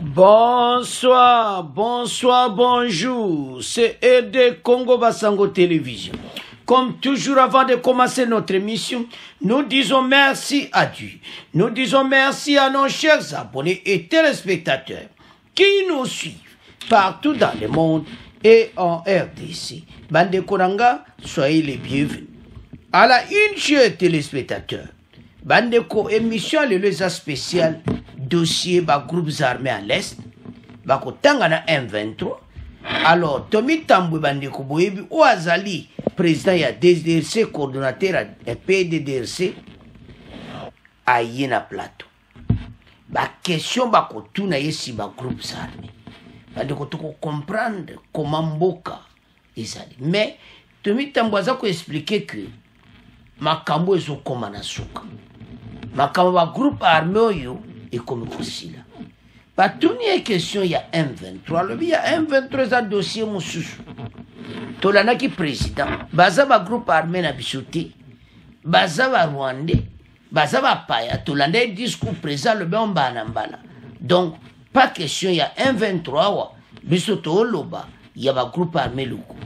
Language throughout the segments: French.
Bonsoir, bonsoir, bonjour. C'est ED Congo Basango Télévision. Comme toujours, avant de commencer notre émission, nous disons merci à Dieu. Nous disons merci à nos chers abonnés et téléspectateurs qui nous suivent partout dans le monde et en RDC. Bande Koranga, soyez les bienvenus. À la une, chers téléspectateurs, Bandeko émission le spécial dossier ba groupes armés à l'Est, bako tangana M23. Alors, Tomi Tambwe Bandeko Boyebi ou Azali, président ya DDRC, coordonnateur à PDDRC, a yena plateau. Ba question bako tuna yesi ba groupes armés. Bandeko toko comprendre comment Mboka ezali. Mais, Tomi Tambwe azako expliquer que makambo ezo koma na suka. Makambo ba groupe armé oyo ekomi kosila. Batuni e question ya M23. Lobi ya M23 za dossier mususu. Tolanaki président. Baza ba groupe armé na bisote. Baza ba Rwandais. Baza ba paya. Tolanda e discours président lobi on bana mbala. Donc, pas question ya M23 wa. Bisote oloba ya ba groupe armé luku.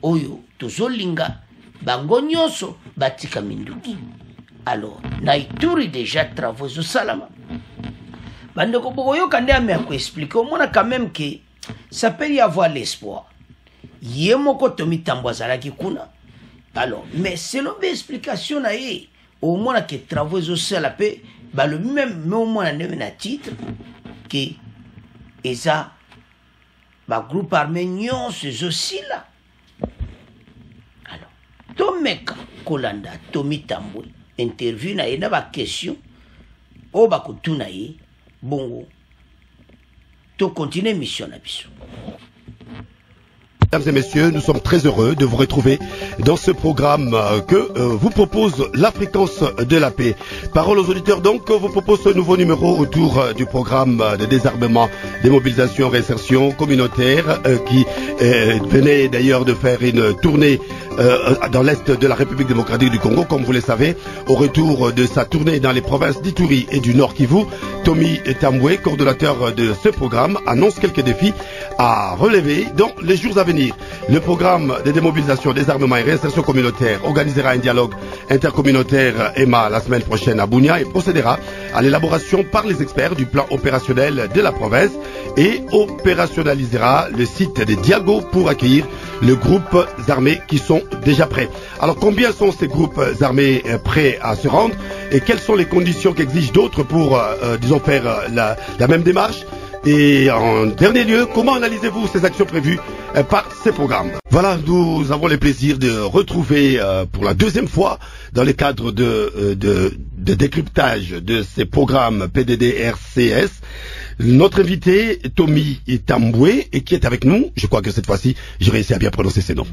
Oyo, tozolinga. Bango nyonso batika minduki. Alors, na Ituri déjà travaux au Salama. Bandeko Bogoyo Kande a me expliquer au moins quand même que ça peut y avoir l'espoir. Yemoko Tomi Tambwe azalaki kuna. Alors, mais selon mes explications na ye, au moins que travaux au Salama ba le même au moins na titre que eza ba groupe armé nyonso aussi là. Tomeka Kolanda Tomi Tambwe interview na ye na ba question o ba kutuna ye bongo to continue mission na biso. Mesdames et messieurs, nous sommes très heureux de vous retrouver dans ce programme que vous propose la fréquence de la paix. Parole aux auditeurs donc, vous propose ce nouveau numéro autour du programme de désarmement, démobilisation, réinsertion communautaire qui venait d'ailleurs de faire une tournée dans l'est de la République démocratique du Congo, comme vous le savez. Au retour de sa tournée dans les provinces d'Ituri et du Nord Kivu, Tomi Tambwe, coordonnateur de ce programme, annonce quelques défis à relever dans les jours à venir. Le programme de démobilisation, désarmement et réinsertion communautaire organisera un dialogue intercommunautaire EMA la semaine prochaine à Bunia et procédera à l'élaboration par les experts du plan opérationnel de la province et opérationnalisera le site de Diago pour accueillir les groupes armés qui sont déjà prêts. Alors combien sont ces groupes armés prêts à se rendre et quelles sont les conditions qu'exigent d'autres pour, disons, faire la même démarche? Et en dernier lieu, comment analysez-vous ces actions prévues par ces programmes? Voilà, nous avons le plaisir de retrouver pour la deuxième fois dans le cadre de décryptage de ces programmes PDDRCS notre invité Tomi Tambwe et qui est avec nous. Je crois que cette fois-ci, j'ai réussi à bien prononcer ses noms.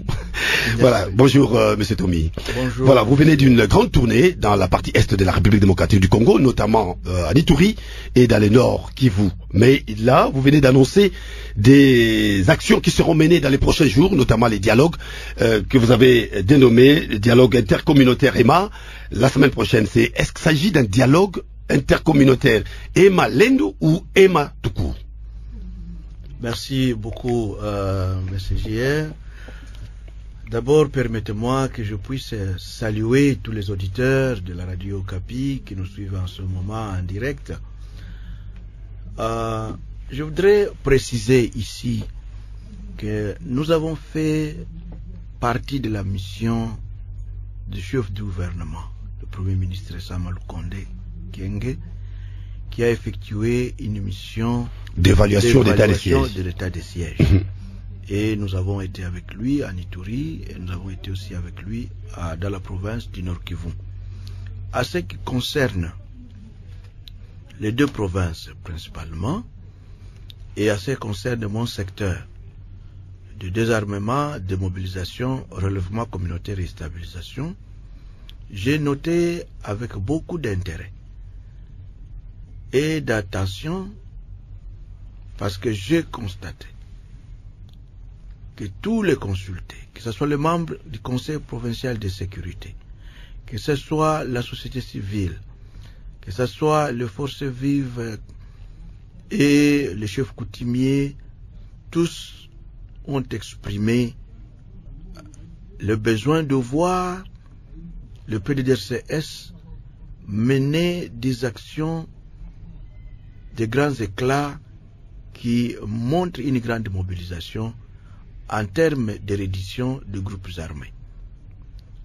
Voilà, bonjour Monsieur Tomi. Bonjour. Voilà, vous venez d'une grande tournée dans la partie est de la République démocratique du Congo, notamment à Ituri et dans le nord Kivu. Mais là, vous venez d'annoncer des actions qui seront menées dans les prochains jours, notamment les dialogues que vous avez dénommés dialogue intercommunautaire EMA. La semaine prochaine, est-ce qu'il s'agit d'un dialogue intercommunautaire EMA Lendu ou EMA tout court? Merci beaucoup, M. JR. D'abord, permettez-moi que je puisse saluer tous les auditeurs de la radio Okapi qui nous suivent en ce moment en direct. Je voudrais préciser ici que nous avons fait partie de la mission du chef du gouvernement, le Premier ministre Samalou Kondé Kyenge, qui a effectué une mission d'évaluation de l'état des sièges. Et nous avons été avec lui en Ituri et nous avons été aussi avec lui dans la province du Nord Kivu. À ce qui concerne les deux provinces principalement, et à ce qui concerne mon secteur de désarmement, démobilisation, relèvement communautaire et stabilisation, j'ai noté avec beaucoup d'intérêt et d'attention parce que j'ai constaté que tous les consultés, que ce soit les membres du Conseil provincial de sécurité, que ce soit la société civile, que ce soit les forces vives et les chefs coutumiers, tous ont exprimé le besoin de voir le PDDRCS mener des actions de grands éclats qui montrent une grande mobilisation en termes de reddition de groupes armés.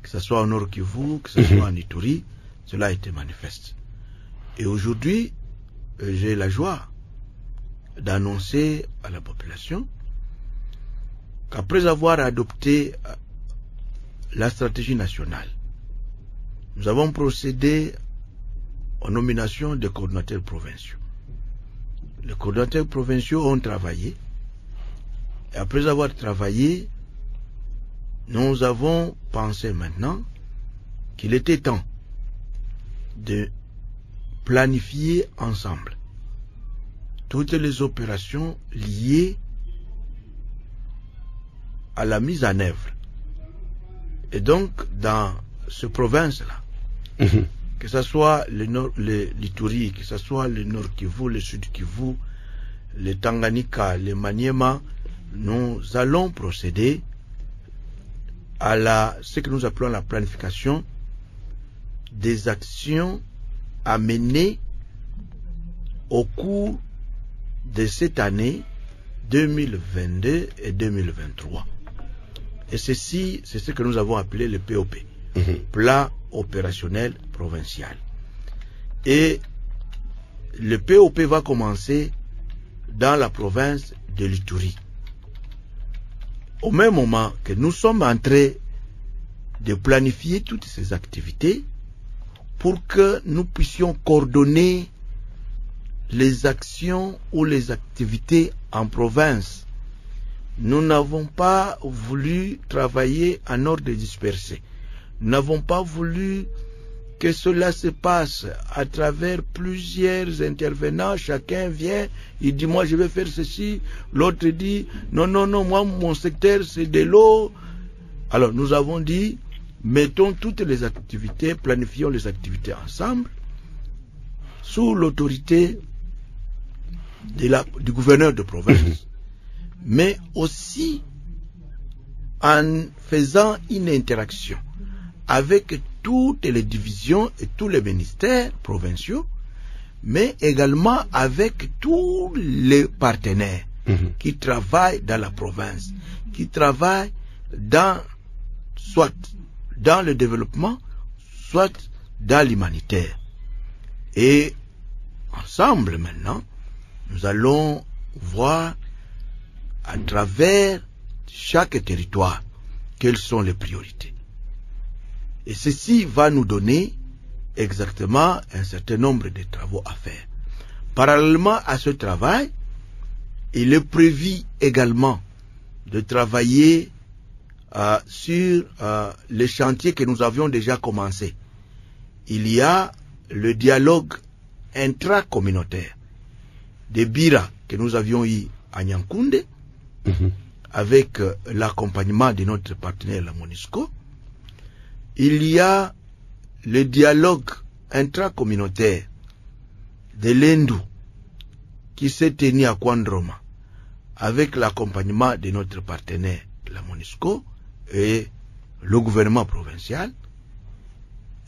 Que ce soit au Nord Kivu, que ce soit en Ituri, cela a été manifeste. Et aujourd'hui, j'ai la joie d'annoncer à la population qu'après avoir adopté la stratégie nationale, nous avons procédé aux nominations des coordonnateurs provinciaux. Les coordonnateurs provinciaux ont travaillé, et après avoir travaillé, nous avons pensé maintenant qu'il était temps de planifier ensemble toutes les opérations liées à la mise en œuvre. Et donc, dans ce province-là, que ce soit l'Ituri, que ce soit le Nord Kivu, le Sud Kivu, le Tanganyika, le Maniema, nous allons procéder à ce que nous appelons la planification des actions à mener au cours de cette année 2022 et 2023. Et ceci, c'est ce que nous avons appelé le POP, Plan opérationnel provincial. Et le POP va commencer dans la province de l'Ituri. Au même moment que nous sommes en train de planifier toutes ces activités pour que nous puissions coordonner les actions ou les activités en province. Nous n'avons pas voulu travailler en ordre dispersé. Nous n'avons pas voulu que cela se passe à travers plusieurs intervenants. Chacun vient, il dit moi je vais faire ceci, l'autre dit non, moi mon secteur c'est de l'eau. Alors nous avons dit mettons toutes les activités, planifions les activités ensemble sous l'autorité du gouverneur de province, mais aussi en faisant une interaction avec toutes les divisions et tous les ministères provinciaux, mais également avec tous les partenaires qui travaillent dans la province, qui travaillent soit dans le développement, soit dans l'humanitaire. Et ensemble maintenant, nous allons voir à travers chaque territoire quelles sont les priorités. Et ceci va nous donner exactement un certain nombre de travaux à faire. Parallèlement à ce travail, il est prévu également de travailler sur les chantiers que nous avions déjà commencés. Il y a le dialogue intracommunautaire des Bira que nous avions eu à Nyankoundé, avec l'accompagnement de notre partenaire la MONUSCO. Il y a le dialogue intracommunautaire de l'Endu qui s'est tenu à Kwandroma avec l'accompagnement de notre partenaire la MONUSCO et le gouvernement provincial.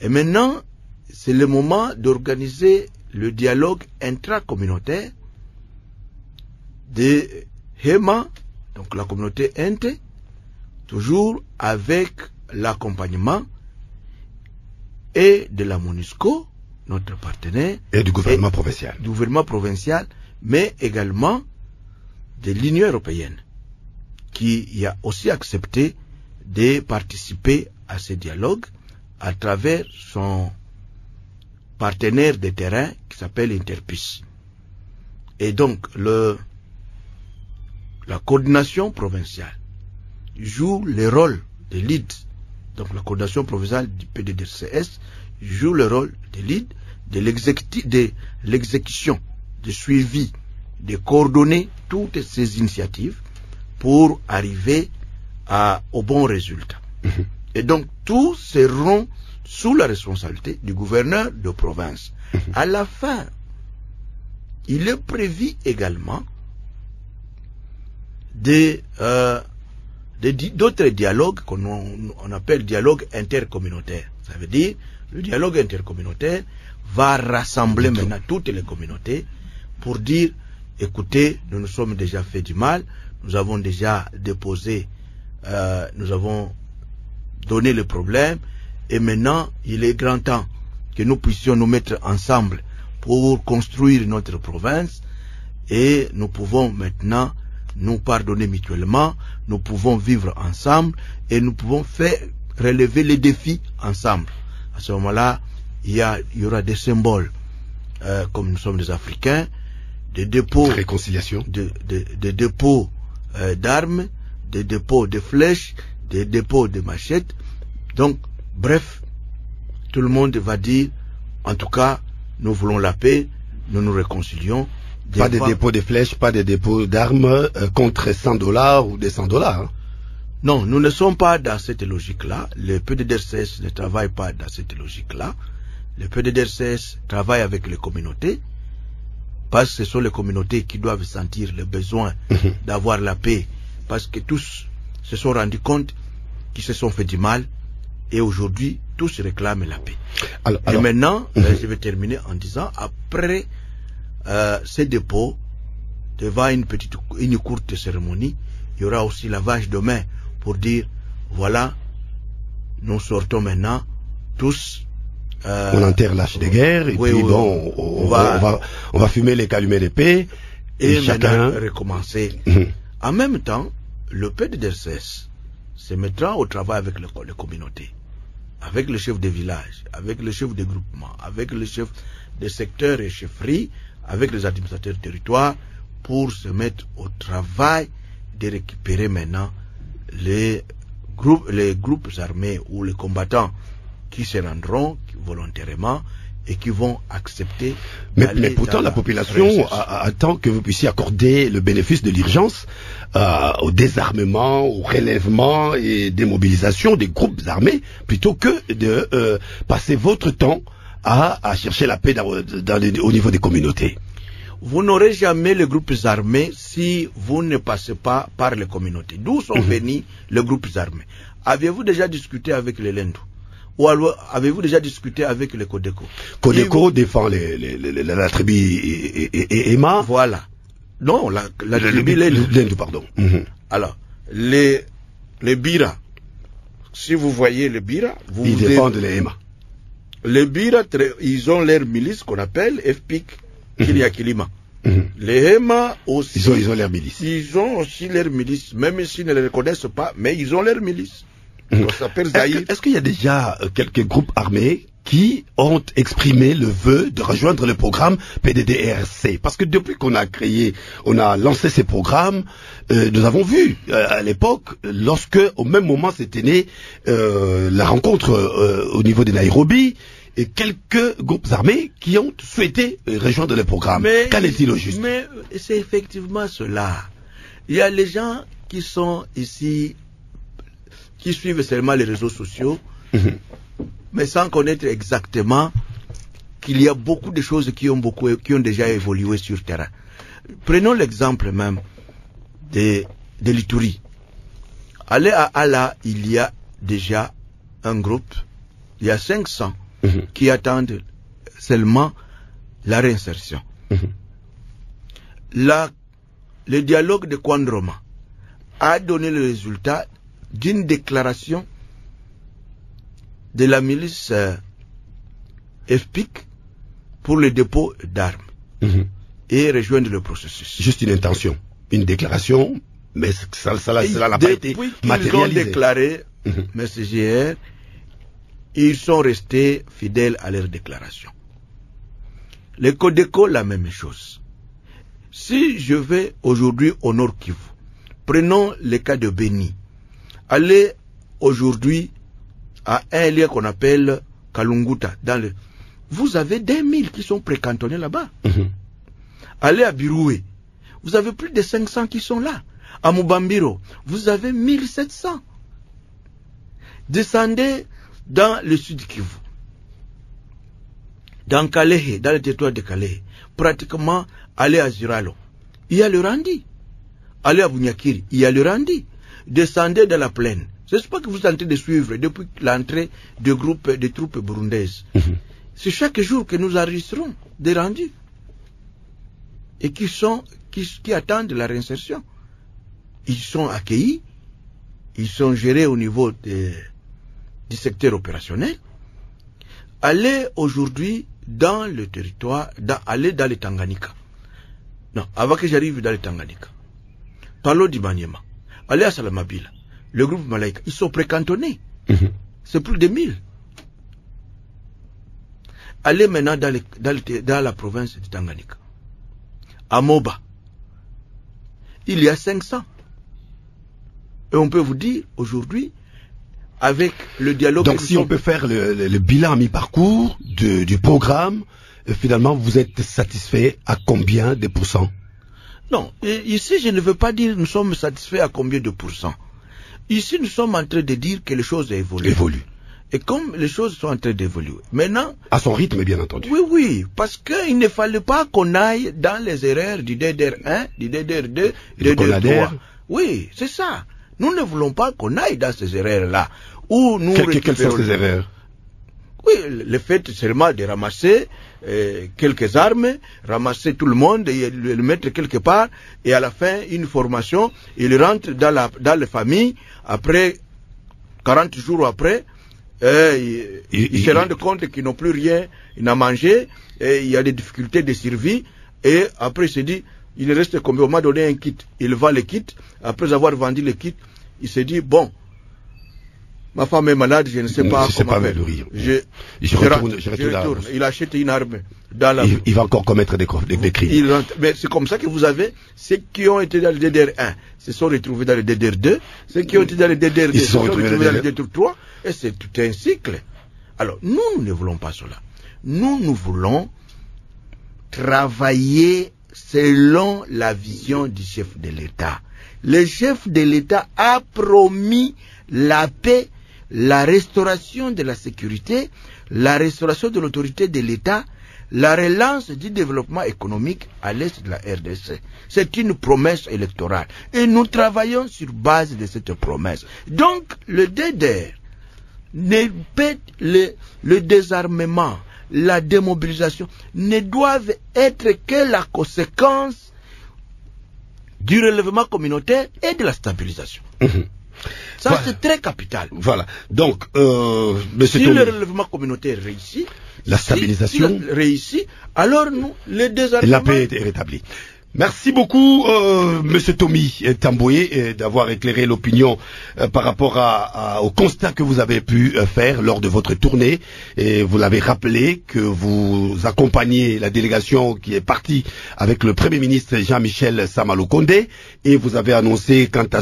Et maintenant, c'est le moment d'organiser le dialogue intracommunautaire de Hema, donc la communauté Ente, toujours avec l'accompagnement et de la MONUSCO, notre partenaire, et du gouvernement provincial. Du gouvernement provincial, mais également de l'Union européenne, qui a aussi accepté de participer à ce dialogue à travers son partenaire de terrain qui s'appelle Interpis. Et donc, la coordination provinciale joue le rôle de lead. Donc, la coordination provinciale du PDDRCS joue le rôle de lead de l'exécution, de suivi, de coordonner toutes ces initiatives pour arriver au bon résultat. Et donc, tous seront sous la responsabilité du gouverneur de province. À la fin, il est prévu également d'autres dialogues qu'on appelle dialogue intercommunautaire. Ça veut dire, le dialogue intercommunautaire va rassembler maintenant toutes les communautés pour dire, écoutez, nous nous sommes déjà fait du mal, nous avons déjà déposé, nous avons donné le problème, et maintenant il est grand temps que nous puissions nous mettre ensemble pour construire notre province, et nous pouvons maintenant nous pardonner mutuellement, nous pouvons vivre ensemble, et nous pouvons faire relever les défis ensemble. À ce moment-là, il y aura des symboles, comme nous sommes des Africains, des dépôts de réconciliation, des dépôts d'armes, des dépôts de flèches, des dépôts de machettes. Donc, bref, tout le monde va dire, en tout cas, nous voulons la paix, nous nous réconcilions. Pas de dépôts de flèches, pas de dépôts d'armes contre $100 ou des $100. Hein. Non, nous ne sommes pas dans cette logique-là. Le PDDRCS ne travaille pas dans cette logique-là. Le PDDRCS travaille avec les communautés, parce que ce sont les communautés qui doivent sentir le besoin d'avoir la paix, parce que tous se sont rendus compte qu'ils se sont fait du mal, et aujourd'hui, tous réclament la paix. Et maintenant, je vais terminer en disant, après ces dépôts, devant une courte cérémonie, il y aura aussi lavage de mains pour dire, voilà, nous sortons maintenant tous. On enterre l'âge de guerre, et puis bon, on va fumer les calumets de paix, et chacun recommencer. En même temps, le PDDRCS se mettra au travail avec les communautés, avec le chef de village, avec le chef de groupement, avec le chef de secteur et chefferie, avec les administrateurs de territoire, pour se mettre au travail de récupérer maintenant les groupes armés ou les combattants qui se rendront volontairement et qui vont accepter. Mais pourtant, la population attend que vous puissiez accorder le bénéfice de l'urgence au désarmement, au relèvement et démobilisation des groupes armés, plutôt que de passer votre temps à chercher la paix au niveau des communautés. Vous n'aurez jamais les groupes armés si vous ne passez pas par les communautés. D'où sont venus les groupes armés? Avez-vous déjà discuté avec les Lendou? Ou alors, avez-vous déjà discuté avec les Codeco? Codeco défend la tribu Ema. Voilà. Non, la tribu Lendou, pardon. Alors, les Bira, si vous voyez les Bira, ils défendent les Ema. Les Bira, ils ont leur milice qu'on appelle FPIC Kilima. Les Ema aussi. Ils ont leur milice. Ils ont aussi leur milice, même s'ils ne les reconnaissent pas, mais ils ont leur milice. Est-ce qu'il y a déjà quelques groupes armés qui ont exprimé le vœu de rejoindre le programme PDDRC? Parce que depuis qu'on a lancé ces programmes, nous avons vu à l'époque, lorsque au même moment s'était née la rencontre au niveau de Nairobi, et quelques groupes armés qui ont souhaité rejoindre le programme. Qu'en est-il au juste? Mais c'est effectivement cela. Il y a les gens qui sont ici, qui suivent seulement les réseaux sociaux, mais sans connaître exactement qu'il y a beaucoup de choses qui ont déjà évolué sur le terrain. Prenons l'exemple même de l'Ituri. Allez à Ala, il y a déjà un groupe, il y a 500 qui attendent seulement la réinsertion. Le dialogue de Kwandroma a donné le résultat d'une déclaration de la milice FPIC pour le dépôt d'armes et rejoindre le processus. Juste une intention, une déclaration, mais ça n'a pas été matérialisé. Ils ont déclaré, M. GR, ils sont restés fidèles à leur déclaration. Les Codeco, la même chose. Si je vais aujourd'hui au Nord Kivu, prenons le cas de Beni. Allez aujourd'hui à un lieu qu'on appelle Kalunguta. Vous avez des 1000 qui sont précantonnés là-bas. Allez à Biroué. Vous avez plus de 500 qui sont là. À Mubambiro, vous avez 1700. Descendez dans le sud Kivu. dans Calais, dans le territoire de Calais, pratiquement aller à Ziralo, il y a le Randi. Aller à Bunyakiri, il y a le Randi. Descendez dans la plaine. C'est pas que vous êtes en train de suivre depuis l'entrée de groupes de troupes burundaises. C'est chaque jour que nous enregistrons des rendus. Et qui attendent la réinsertion. Ils sont accueillis, ils sont gérés au niveau du secteur opérationnel. Allez aujourd'hui dans le territoire, allez dans le Tanganyika. Non, avant que j'arrive dans le Tanganyika. Parlons d'Imaniema. Allez à Salamabila. Le groupe Malaika, ils sont précantonnés. C'est plus de 1000. Allez maintenant dans la province du Tanganyika. À Moba, il y a 500. Et on peut vous dire, aujourd'hui, avec le dialogue... Donc si on peut faire le bilan à mi-parcours du programme, finalement, vous êtes satisfait à combien de pourcents? Non, ici, je ne veux pas dire nous sommes satisfaits à combien de pourcents. Ici, nous sommes en train de dire que les choses évoluent. Et comme les choses sont en train d'évoluer, maintenant... À son rythme, bien entendu. Oui, parce qu'il ne fallait pas qu'on aille dans les erreurs du DDR1, du DDR2, du DDR3. Oui, c'est ça. Nous ne voulons pas qu'on aille dans ces erreurs-là. Quelles sont ces erreurs? Oui, le fait seulement de ramasser quelques armes, ramasser tout le monde et le mettre quelque part, et à la fin, une formation, il rentre dans la famille, après, 40 jours après, ils se rendent compte qu'ils n'ont plus rien à manger, et il y a des difficultés de survie, et après il se dit, il reste combien? On m'a donné un kit, il vend le kit, après avoir vendu le kit, il se dit, bon, ma femme est malade, je ne sais pas comment faire. Je retourne. Il achète une arme dans la... Il va encore commettre des crimes. Mais c'est comme ça que vous avez ceux qui ont été dans le DDR1 se sont retrouvés dans le DDR2, ceux qui ont été dans le DDR2 se sont retrouvés dans le DDR3, et c'est tout un cycle. Alors, nous ne voulons pas cela. Nous voulons travailler selon la vision du chef de l'État. Le chef de l'État a promis la paix, la restauration de la sécurité, la restauration de l'autorité de l'État, la relance du développement économique à l'est de la RDC. C'est une promesse électorale. Et nous travaillons sur base de cette promesse. Donc, le DDR, le désarmement, la démobilisation ne doivent être que la conséquence du relèvement communautaire et de la stabilisation. Ça, voilà. C'est très capital. Voilà. Donc, si le relèvement communautaire réussit, la stabilisation réussit, alors nous, le désarmement... La paix est rétablie. Merci beaucoup, Monsieur Tommy Tamboué, d'avoir éclairé l'opinion par rapport au constat que vous avez pu faire lors de votre tournée. Et vous l'avez rappelé que vous accompagnez la délégation qui est partie avec le Premier ministre Jean-Michel Sama Lukonde, et vous avez annoncé quant à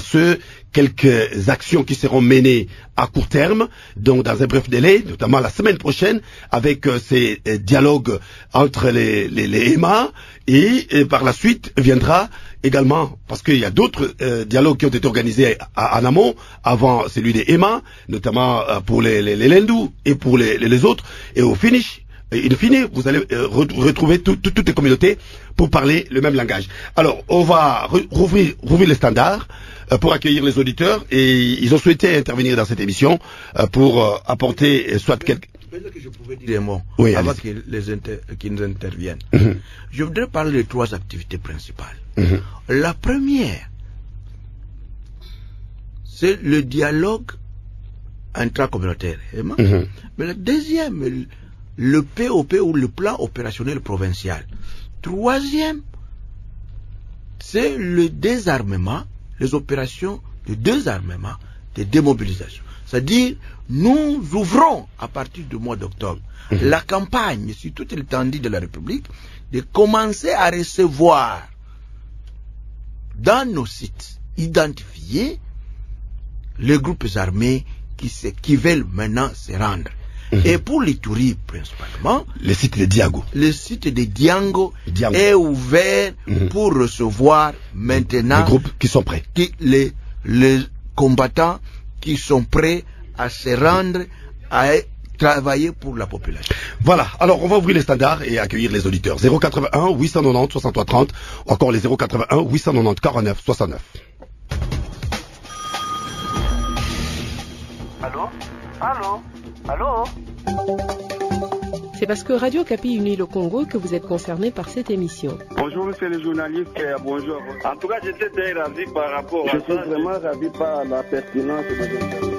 quelques actions qui seront menées à court terme, donc dans un bref délai, notamment la semaine prochaine, avec ces dialogues entre les EMA, et par la suite viendra également, parce qu'il y a d'autres dialogues qui ont été organisés en amont, avant celui des EMA, notamment pour les Lendou et pour les autres, et au finish, in fine, vous allez retrouver toutes les communautés pour parler le même langage. Alors, on va rouvrir les standards pour accueillir les auditeurs, et ils ont souhaité intervenir dans cette émission pour apporter soit quelques... Peut-être que je pouvais dire un mot avant qu'ils nous interviennent. Je voudrais parler de 3 activités principales. La première, c'est le dialogue intracommunautaire. Mais la deuxième, le POP ou le plan opérationnel provincial. Troisième, c'est le désarmement, les opérations de désarmement, de démobilisation. C'est-à-dire, nous ouvrons à partir du mois d'octobre la campagne sur toute l'étendue de la République de commencer à recevoir dans nos sites identifiés les groupes armés qui veulent maintenant se rendre. Et pour l'Ituri principalement, le site de Diago. Le site de Diango est ouvert pour recevoir maintenant les groupes qui sont prêts. Les combattants qui sont prêts à se rendre, à travailler pour la population. Voilà, alors on va ouvrir les standards et accueillir les auditeurs. 081 890 63 30 ou encore les 081 890 49 69. Allô? Allô? Allô? C'est parce que Radio Okapi unit le Congo que vous êtes concerné par cette émission. Bonjour monsieur le journaliste, bonjour. En tout cas, j'étais très ravi par rapport à ça. Je suis vraiment ravi par la pertinence de l'interview.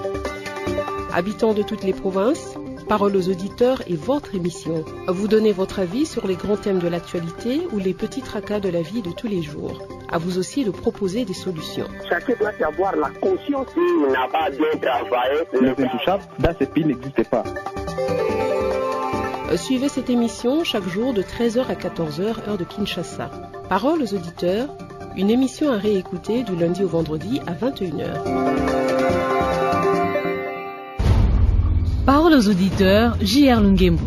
Habitants de toutes les provinces, Parole aux auditeurs est votre émission. Vous donnez votre avis sur les grands thèmes de l'actualité ou les petits tracas de la vie de tous les jours. À vous aussi de proposer des solutions. Chacun doit avoir la conscience qu'il n'a pas bien travaillé. Les intouchables dans ce pays n'existent pas. Suivez cette émission chaque jour de 13h à 14h, heure de Kinshasa. Parole aux auditeurs, une émission à réécouter du lundi au vendredi à 21h. Parole aux auditeurs, J.R. Lungembu.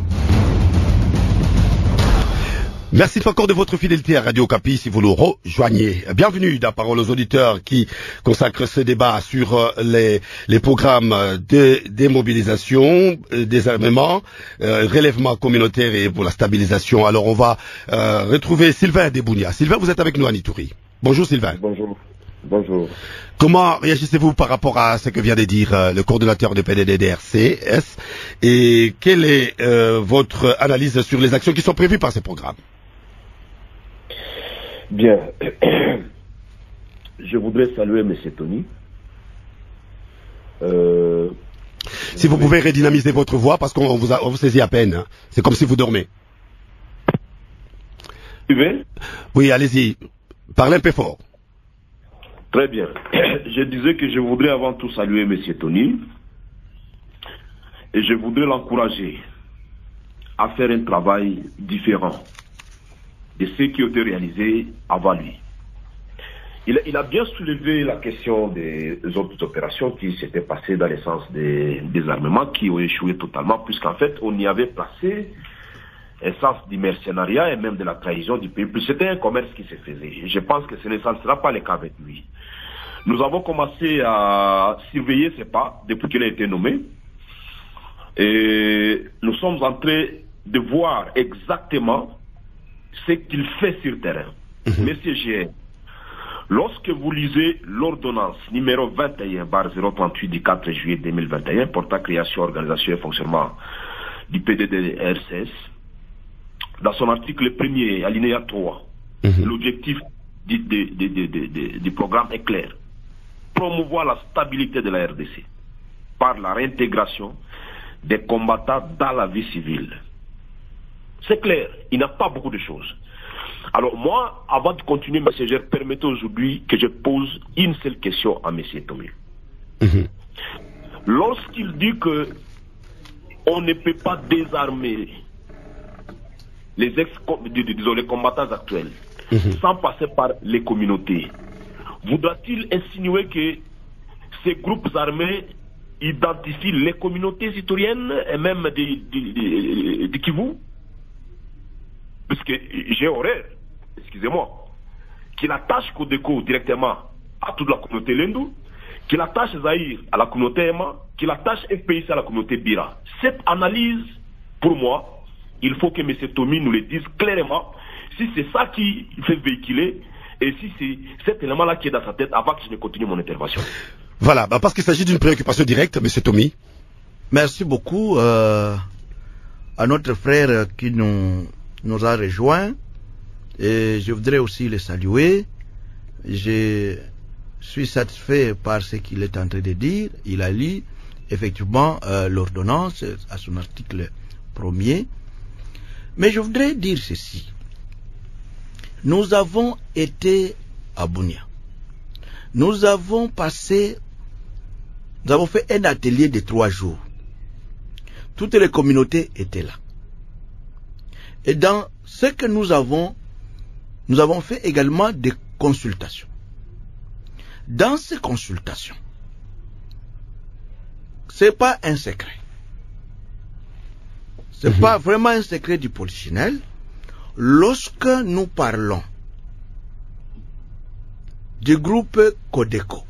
Merci encore de votre fidélité à Radio Okapi si vous nous rejoignez. Bienvenue dans Parole aux auditeurs qui consacre ce débat sur les programmes de démobilisation, désarmement, relèvement communautaire et pour la stabilisation. Alors on va retrouver Sylvain Debounia. Sylvain, vous êtes avec nous à Nitouri. Bonjour Sylvain. Bonjour. Bonjour. Comment réagissez-vous par rapport à ce que vient de dire le coordonnateur du PDDRCS et quelle est votre analyse sur les actions qui sont prévues par ces programmes? Bien. Je voudrais saluer M. Tony. Si vous pouvez redynamiser votre voix parce qu'on vous saisit à peine. Hein. C'est comme si vous dormez. Oui, allez-y. Parlez un peu fort. Très bien. Je disais que je voudrais avant tout saluer M. Tony et je voudrais l'encourager à faire un travail différent de ce qui a été réalisé avant lui. Il a bien soulevé la question des autres opérations qui s'étaient passées dans le sens des désarmements qui ont échoué totalement puisqu'en fait on y avait placé un sens du mercenariat et même de la trahison du peuple. C'était un commerce qui se faisait. Je pense que ce ne sera pas le cas avec lui. Nous avons commencé à surveiller ses pas depuis qu'il a été nommé. Et nous sommes en train de voir exactement ce qu'il fait sur terrain. Monsieur GR, lorsque vous lisez l'ordonnance numéro 21/038 du 4 juillet 2021 portant création, organisation et fonctionnement du PDDRCS, dans son article 1er, alinéa 3, l'objectif du programme est clair. Promouvoir la stabilité de la RDC par la réintégration des combattants dans la vie civile. C'est clair, il n'y a pas beaucoup de choses. Alors moi, avant de continuer, M. Gère, permettez aujourd'hui que je pose une seule question à M. Tomé. Lorsqu'il dit que on ne peut pas désarmer les combattants actuels sans passer par les communautés, voudra-t-il insinuer que ces groupes armés identifient les communautés citoyennes et même de Kivu? Puisque j'ai horreur, excusez-moi, qu'il attache Codeco directement à toute la communauté Lendu, qu'il attache Zahir à la communauté Ema, qu'il attache FPIC à la communauté Bira. Cette analyse, pour moi, il faut que M. Tommy nous le dise clairement si c'est ça qui fait véhiculer et si c'est cet élément-là qui est dans sa tête avant que je ne continue mon intervention. Voilà, parce qu'il s'agit d'une préoccupation directe, M. Tommy. Merci beaucoup à notre frère qui nous a rejoints et je voudrais aussi le saluer. Je suis satisfait par ce qu'il est en train de dire. Il a lu effectivement l'ordonnance à son article 1er. Mais je voudrais dire ceci. Nous avons été à Bunia. Nous avons fait un atelier de 3 jours. Toutes les communautés étaient là. Et dans ce que nous avons fait également des consultations. Dans ces consultations, c'est pas un secret. C'est pas vraiment un secret du polichinelle. Lorsque nous parlons du groupe Codeco,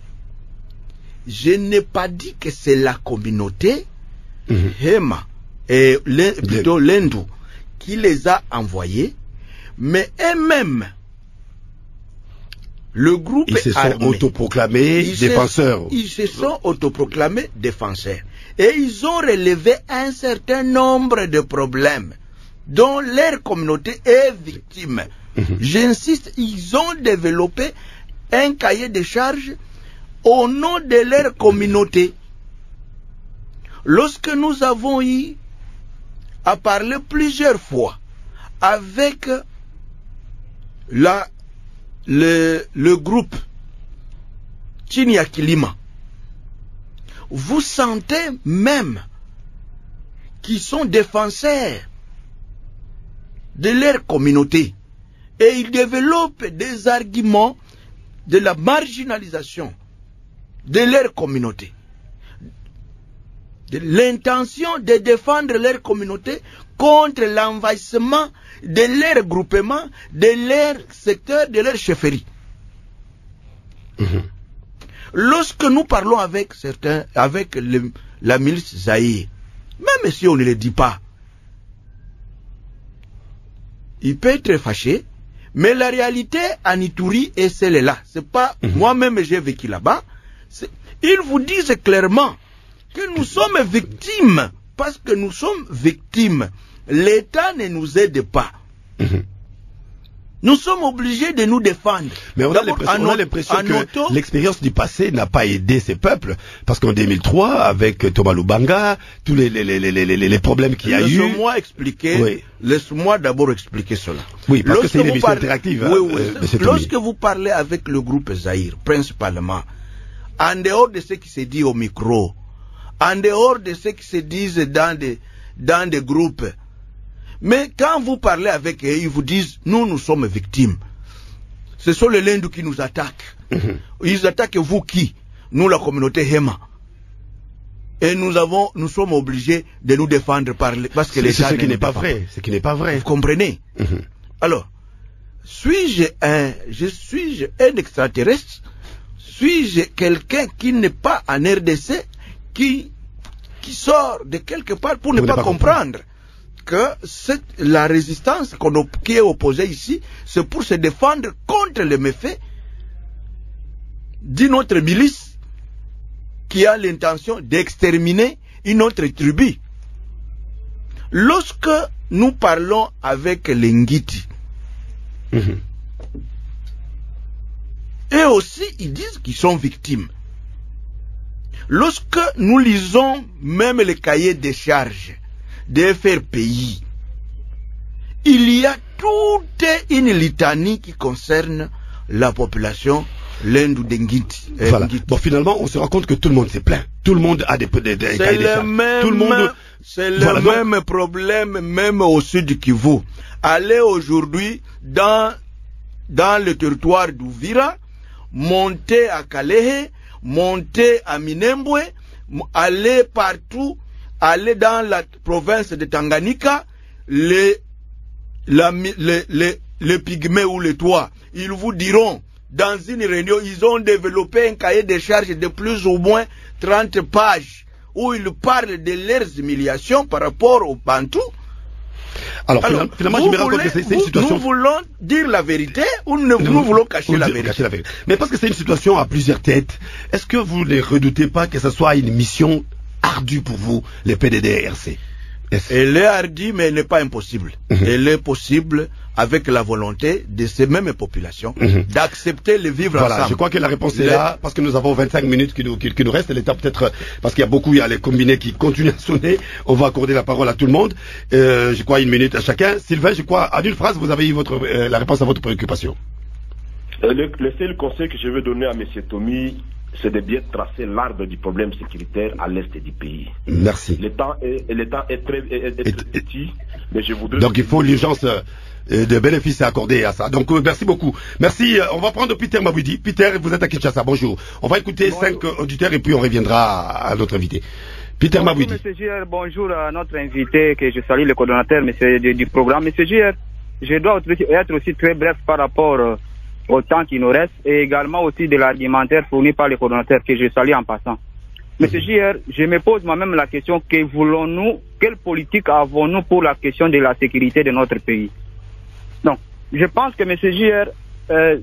je n'ai pas dit que c'est la communauté Hema et plutôt l'Hindou, qui les a envoyés, mais eux-mêmes, le groupe ils se sont armé, autoproclamés défenseurs. Ils se sont autoproclamés défenseurs. Et ils ont relevé un certain nombre de problèmes dont leur communauté est victime. J'insiste, ils ont développé un cahier de charges au nom de leur communauté. Lorsque nous avons eu à parler plusieurs fois avec le groupe Chinyakilima, vous sentez même qu'ils sont défenseurs de leur communauté et ils développent des arguments de la marginalisation de leur communauté, de l'intention de défendre leur communauté contre l'envahissement de leur groupement, de leur secteur, de leur chefferie. Lorsque nous parlons avec certains, avec la milice Zaïre, même si on ne le dit pas, il peut être fâché, mais la réalité à Ituri est celle-là. C'est pas moi-même j'ai vécu là-bas. Ils vous disent clairement que nous sommes victimes, parce que nous sommes victimes. L'État ne nous aide pas. Nous sommes obligés de nous défendre. Mais on a l'impression que l'expérience du passé n'a pas aidé ces peuples, parce qu'en 2003, avec Thomas Lubanga, tous les problèmes qu'il y a eu... Laisse-moi d'abord expliquer cela. Oui, parce que c'est une émission interactive. Lorsque vous parlez avec le groupe Zaïre, principalement, en dehors de ce qui se dit au micro, en dehors de ce qui se dit dans des groupes, mais quand vous parlez avec eux, ils vous disent, nous sommes victimes. Ce sont les Lindous qui nous attaquent. Ils attaquent vous qui? Nous, la communauté Hema. Et nous sommes obligés de nous défendre parce que l'État... C'est ce qui n'est pas vrai. Ce qui n'est pas vrai. Vous comprenez? Alors, suis-je un extraterrestre? Suis-je quelqu'un qui n'est pas en RDC, qui sort de quelque part pour ne pas comprendre que la résistance qui est opposée ici, c'est pour se défendre contre les méfaits d'une autre milice qui a l'intention d'exterminer une autre tribu. Lorsque nous parlons avec les Ngiti, eux aussi ils disent qu'ils sont victimes. Lorsque nous lisons même les cahiers de charges des FRPI, il y a toute une litanie qui concerne la population Lindou de Ngiti. Voilà. Bon, finalement, on se rend compte que tout le monde s'est plaint. Tout le monde a des cahiers de charges. C'est le même problème, même au sud Kivu. Allez aujourd'hui dans le territoire d'Ouvira, montez à Kalehe, montez à Minembwe, allez partout, allez dans la province de Tanganyika, les pygmées ou les toits, ils vous diront, dans une réunion, ils ont développé un cahier de charges de plus ou moins 30 pages, où ils parlent de leurs humiliations par rapport aux Bantous. Alors finalement, je me rends compte que c'est une situation... Nous voulons dire la vérité ou nous voulons cacher la vérité. Mais parce que c'est une situation à plusieurs têtes, est-ce que vous ne redoutez pas que ce soit une mission ardue pour vous, les PDDRC? Elle est hardie, mais elle n'est pas impossible. Elle est possible avec la volonté de ces mêmes populations d'accepter le vivre ensemble. Je crois que la réponse est là, parce que nous avons 25 minutes qui nous restent. L'État peut-être, parce qu'il y a les combinés qui continuent à sonner, on va accorder la parole à tout le monde. Je crois 1 minute à chacun. Sylvain, je crois, en une phrase, vous avez eu la réponse à votre préoccupation. Le seul conseil que je veux donner à M. Tommy, c'est de bien tracer l'arbre du problème sécuritaire à l'est du pays. Merci. L'État est très petit, mais je voudrais... Donc il faut l'urgence de bénéfices accordés à ça. Donc merci beaucoup. Merci. On va prendre Peter Mabwidi. Peter, vous êtes à Kinshasa. Bonjour. On va écouter 5 auditeurs et puis on reviendra à notre invité. Peter Mabwidi. Monsieur JR, bonjour à notre invité, que je salue le coordonnateur du programme. Monsieur JR, je dois être aussi très bref par rapport au temps qui nous reste et également aussi de l'argumentaire fourni par le coordonnateur que je salue en passant. Monsieur JR, je me pose moi-même la question, que voulons-nous, quelle politique avons-nous pour la question de la sécurité de notre pays? Donc, je pense que Monsieur JR,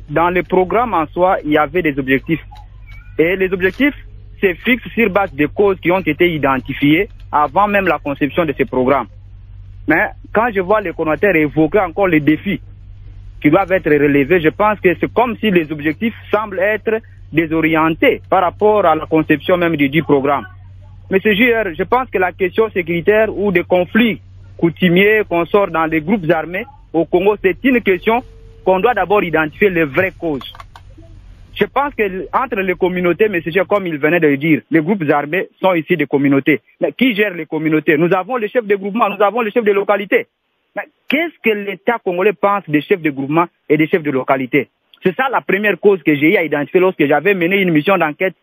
dans le programme en soi, il y avait des objectifs. Et les objectifs se fixent sur base des causes qui ont été identifiées avant même la conception de ce programme. Mais quand je vois les coordonnateurs évoquer encore les défis qui doivent être relevés, je pense que c'est comme si les objectifs semblent être désorientés par rapport à la conception même du programme. Monsieur JR, je pense que la question sécuritaire ou des conflits coutumiers qu'on sort dans les groupes armés au Congo, c'est une question qu'on doit d'abord identifier les vraies causes. Je pense que entre les communautés, monsieur JR, comme il venait de le dire, les groupes armés sont ici des communautés. Mais qui gère les communautés? Nous avons les chefs de groupement, nous avons les chefs de localité. Mais qu'est-ce que l'État congolais pense des chefs de groupement et des chefs de localité? C'est ça la première cause que j'ai eu à identifier lorsque j'avais mené une mission d'enquête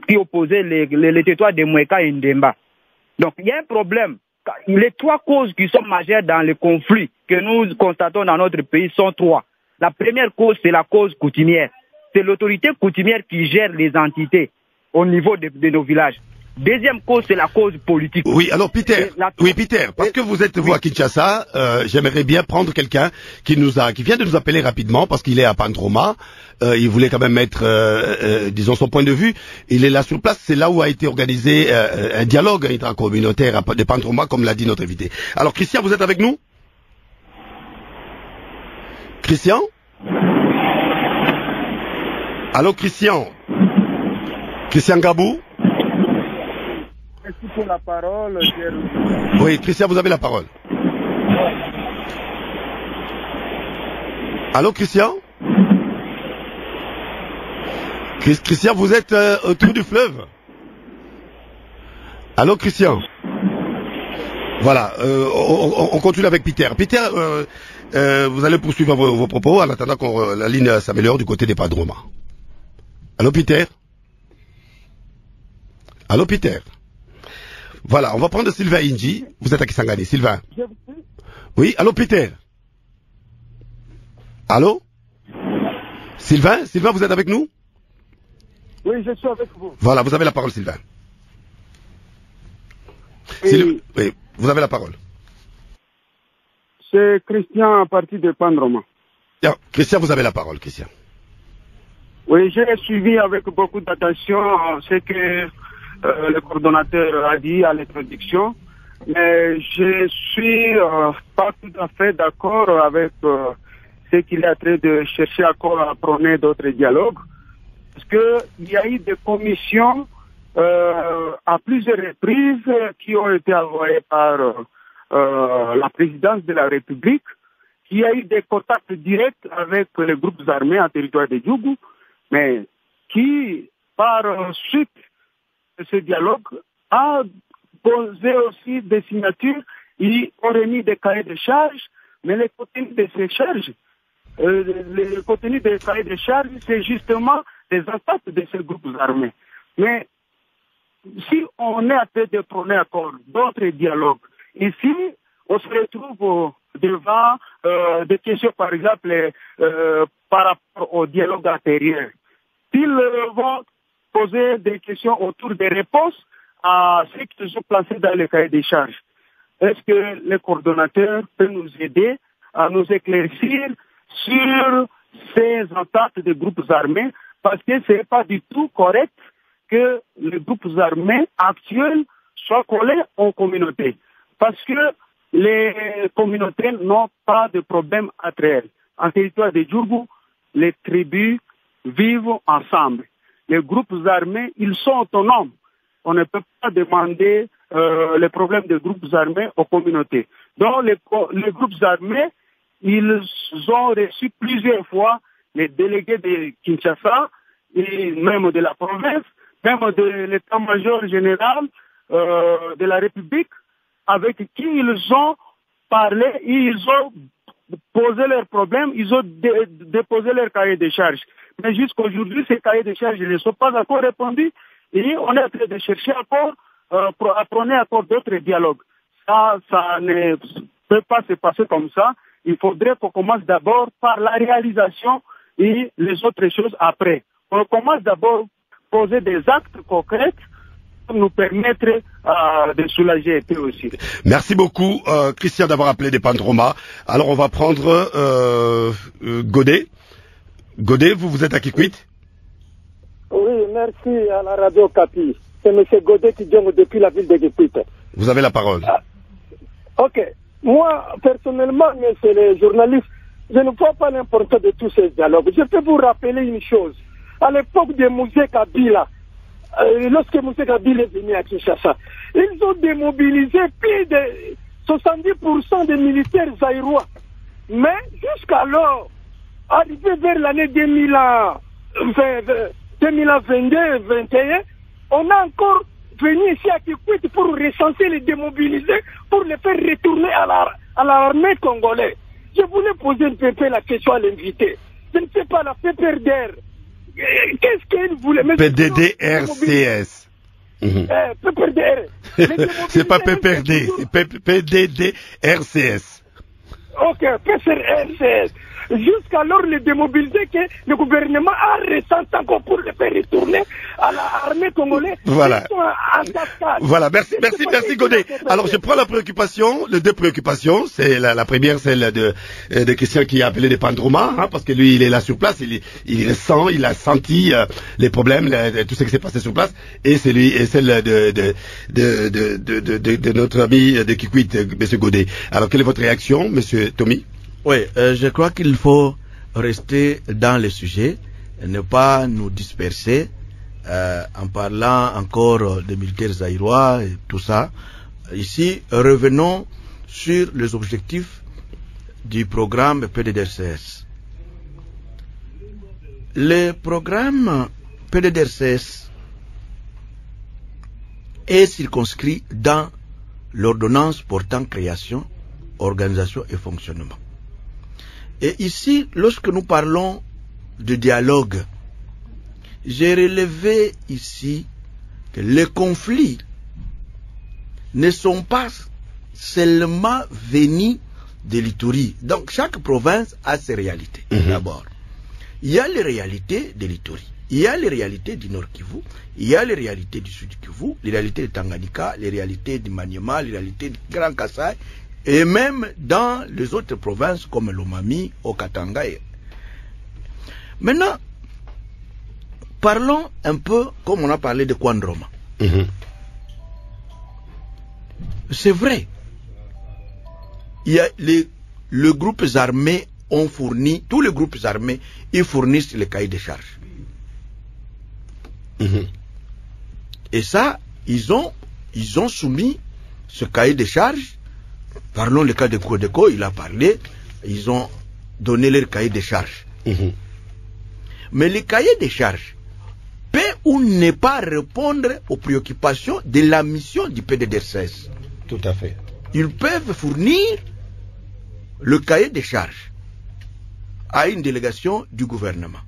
qui opposait les territoires de Moueka et Ndemba. Donc il y a un problème. Les trois causes qui sont majeures dans les conflits que nous constatons dans notre pays sont trois. La première cause, c'est la cause coutumière. C'est l'autorité coutumière qui gère les entités au niveau de nos villages. Deuxième cause, c'est la cause politique. Oui, alors Peter, parce que vous êtes vous à Kinshasa, j'aimerais bien prendre quelqu'un qui vient de nous appeler rapidement parce qu'il est à Pandroma. Il voulait quand même mettre, disons, son point de vue. Il est là sur place. C'est là où a été organisé un dialogue intracommunautaire de Pandroma, comme l'a dit notre invité. Alors Christian, vous êtes avec nous? Christian? Allô Christian? Christian Gabou? Merci pour la parole. Oui, Christian, vous avez la parole. Allô, Christian? Christian, vous êtes autour du fleuve? Allô, Christian? Voilà, on continue avec Peter. Peter, vous allez poursuivre vos propos en attendant que la ligne s'améliore du côté des Padroma. Allô, Peter? Allô, Peter? Voilà, on va prendre Sylvain Inji. Vous êtes à Kisangani, Sylvain. Oui, allô Peter? Allô? Sylvain, vous êtes avec nous? Oui, je suis avec vous. Voilà, vous avez la parole, Sylvain. Oui, oui, vous avez la parole. C'est Christian à partir de Pandroma. Bien, Christian, vous avez la parole, Christian. Oui, j'ai suivi avec beaucoup d'attention ce que le coordonnateur a dit à l'introduction, mais je suis pas tout à fait d'accord avec ce qu'il est en train de chercher encore à prôner d'autres dialogues, parce qu'il y a eu des commissions à plusieurs reprises qui ont été envoyées par la présidence de la République, qui a eu des contacts directs avec les groupes armés en territoire de Djougou, mais qui, par suite de ce dialogue, a posé aussi des signatures et ont remis des cahiers de charges, mais le contenu de ces charges, le contenu des cahiers de charges, c'est justement les attaques de ces groupes armés. Mais si on est à train de prôner encore d'autres dialogues, ici, on se retrouve devant des questions, par exemple, par rapport au dialogue antérieur. Ils vont poser des questions autour des réponses à ce qu'ils ont placé dans le cahier des charges. Est-ce que le coordonnateur peut nous aider à nous éclaircir sur ces attaques des groupes armés? Parce que ce n'est pas du tout correct que les groupes armés actuels soient collés aux communautés. Parce que les communautés n'ont pas de problème entre elles. En territoire de Djougou, les tribus vivent ensemble. Les groupes armés, ils sont autonomes. On ne peut pas demander les problèmes des groupes armés aux communautés. Donc les groupes armés, ils ont reçu plusieurs fois les délégués de Kinshasa et même de la province, même de l'état-major général de la République, avec qui ils ont parlé et ils ont posé leurs problèmes, ils ont déposé leur cahier de charges. Mais jusqu'aujourd'hui, ces cahiers de charges ne sont pas encore répondus et on est en train de chercher encore, à prôner encore d'autres dialogues. Ça ne peut pas se passer comme ça. Il faudrait qu'on commence d'abord par la réalisation et les autres choses après. On commence d'abord à poser des actes concrets nous permettre de soulager un peu aussi. Merci beaucoup, Christian, d'avoir appelé des Pandroma. Alors, on va prendre Godet. Godet, vous êtes à Kikwit? Oui, merci à la radio Capi. C'est M. Godet qui vient depuis la ville de Kikwit. Vous avez la parole. Ok. Moi, personnellement, monsieur les journalistes, je ne vois pas l'importance de tous ces dialogues. Je peux vous rappeler une chose. À l'époque de Mouzé Kabila, lorsque Mouzé Kabila est venu à Kinshasa, ils ont démobilisé plus de 70% des militaires zaïrois. Mais jusqu'alors, arrivé vers l'année 2022-2021, on a encore venu ici à Kikwit pour recenser les démobilisés, pour les faire retourner à l'armée congolaise. Je voulais poser un peu la question à l'invité. Je ne sais pas, la PPRDR, qu'est-ce qu'il voulait? PDDRCS. PPRDR. C'est pas PPRD, c'est PDDRCS. Ok, PPRDRCS. Jusqu'alors, les démobilisés que le gouvernement a ressenti encore pour les faire retourner à l'armée congolaise. Voilà. Ils sont en cascade. Voilà, merci Godet. Alors, je prends la préoccupation, les deux préoccupations. C'est la première, celle de Christian qui a appelé des Pandroma, hein, parce que lui, il est là sur place, il ressent, il a senti les problèmes, tout ce qui s'est passé sur place, et celle de notre ami de Kikwit, M. Godet. Alors, quelle est votre réaction, M. Tommy? Oui, je crois qu'il faut rester dans le sujet, ne pas nous disperser en parlant encore des militaires zaïrois et tout ça. Ici, revenons sur les objectifs du programme PDDRCS. Le programme PDDRCS est circonscrit dans l'ordonnance portant création, organisation et fonctionnement. Et ici, lorsque nous parlons de dialogue, j'ai relevé ici que les conflits ne sont pas seulement venus de l'Ituri. Donc chaque province a ses réalités. D'abord, il y a les réalités de l'Ituri, il y a les réalités du Nord Kivu, il y a les réalités du Sud Kivu, les réalités de Tanganyika, les réalités du Maniema, les réalités du Grand Kassai, et même dans les autres provinces comme l'Omami, au Katanga. Maintenant, parlons un peu comme on a parlé de Kwandroma. C'est vrai. Il y a les groupes armés ont fourni, tous les groupes armés, ils fournissent les cahiers de charges. Et ça, ils ont soumis ce cahier de charges. Parlons le cas de Kodeko, il a parlé, ils ont donné leur cahier de charges. Mais le cahier de charges peut ou ne pas répondre aux préoccupations de la mission du PDDRCS. Tout à fait. Ils peuvent fournir le cahier de charges à une délégation du gouvernement,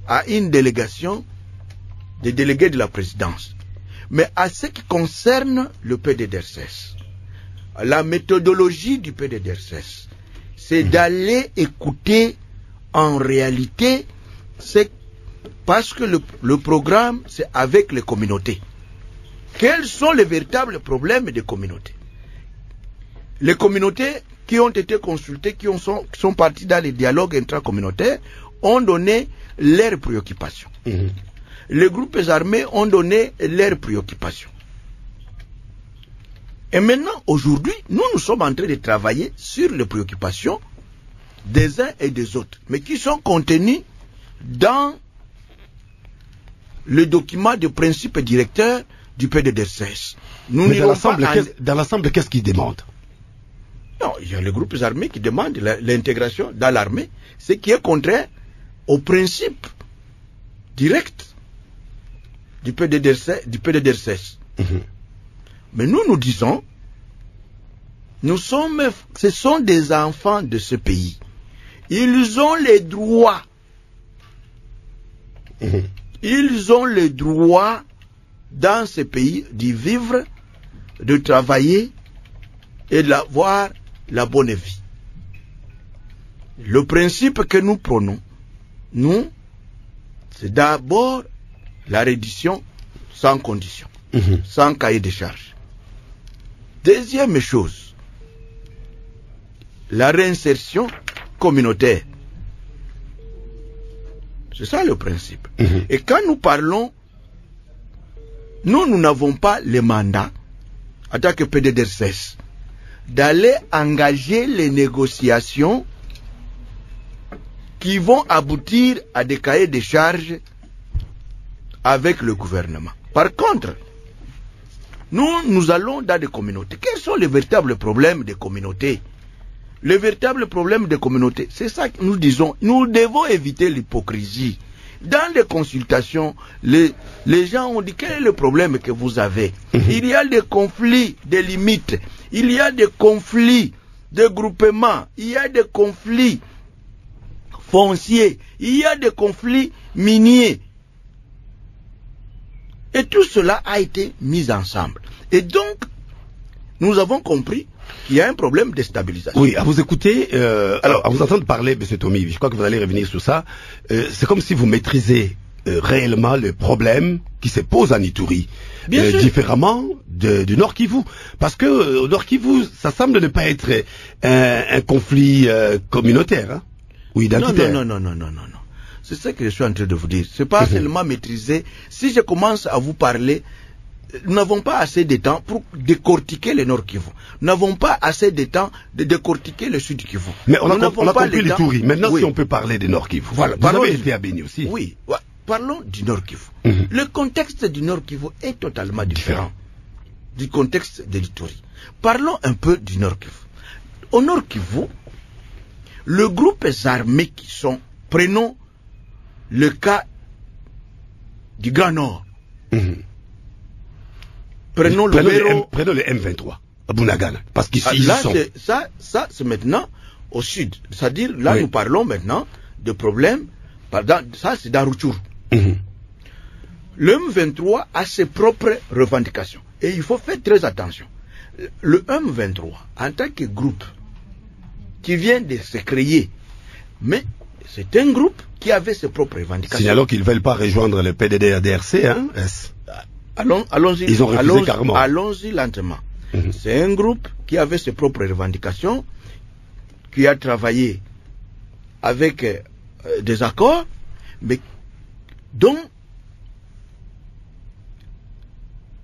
à une délégation des délégués de la présidence. Mais à ce qui concerne le PDDRCS, la méthodologie du PDDRCS, c'est d'aller écouter en réalité, c'est parce que le programme, c'est avec les communautés. Quels sont les véritables problèmes des communautés? Les communautés qui ont été consultées, qui sont parties dans les dialogues intracommunautaires, ont donné leurs préoccupations. Les groupes armés ont donné leurs préoccupations. Et maintenant, aujourd'hui, nous sommes en train de travailler sur les préoccupations des uns et des autres, mais qui sont contenues dans le document de principe directeur du PDDRCS. Mais dans l'ensemble, qu'est-ce qu'ils demandent? Non, il y a les groupes armés qui demandent l'intégration dans l'armée, ce qui est contraire au principe direct du PDDRCS. Mais nous disons, ce sont des enfants de ce pays. Ils ont les droits. Ils ont le droit dans ce pays d'y vivre, de travailler et d'avoir la bonne vie. Le principe que nous prenons, c'est d'abord la reddition sans condition. sans cahier de charge. Deuxième chose, la réinsertion communautaire. C'est ça le principe. Et quand nous parlons, nous n'avons pas le mandat, en tant que PDDRCS, d'aller engager les négociations qui vont aboutir à des cahiers de charges avec le gouvernement. Par contre, nous allons dans des communautés. Quels sont les véritables problèmes des communautés? Le véritable problème des communautés, c'est ça que nous disons. Nous devons éviter l'hypocrisie. Dans les consultations, les gens ont dit quel est le problème que vous avez. Il y a des conflits, des limites. Il y a des conflits de groupement. Il y a des conflits fonciers. Il y a des conflits miniers. Et tout cela a été mis ensemble. Et donc, nous avons compris qu'il y a un problème de stabilisation. Oui, à vous écouter, alors à vous entendre parler, M. Tommy, je crois que vous allez revenir sur ça. C'est comme si vous maîtrisez réellement le problème qui se pose à Ituri, différemment du Nord Kivu. Parce que au Nord Kivu, ça semble ne pas être un conflit communautaire, hein, ou identitaire. Non. C'est ce que je suis en train de vous dire. C'est pas seulement maîtriser. Si je commence à vous parler, nous n'avons pas assez de temps pour décortiquer le Nord Kivu. Nous n'avons pas assez de temps de décortiquer le Sud Kivu. Mais on a compris l'Ituri. Maintenant, si on peut parler du Nord Kivu. Voilà. Vous avez été à Béni aussi. Oui. Parlons du Nord Kivu. Le contexte du Nord Kivu est totalement différent du contexte de l'Ituri. Parlons un peu du Nord Kivu. Au Nord Kivu, les groupes armés qui sont, prenons le cas du Grand Nord. Prenons le M23 à Bunagana, parce qu'ici là, ça c'est maintenant au sud. C'est-à-dire, là nous parlons maintenant de problèmes, ça c'est dans Rutshuru. Le M23 a ses propres revendications. Et il faut faire très attention. Le M23, en tant que groupe qui vient de se créer, mais c'est un groupe qui avait ses propres revendications. Signalons qu'ils ne veulent pas rejoindre le PDD-ADRC, hein? Allons-y. Ils ont refusé carrément. Allons-y lentement. C'est un groupe qui avait ses propres revendications, qui a travaillé avec des accords, mais dont,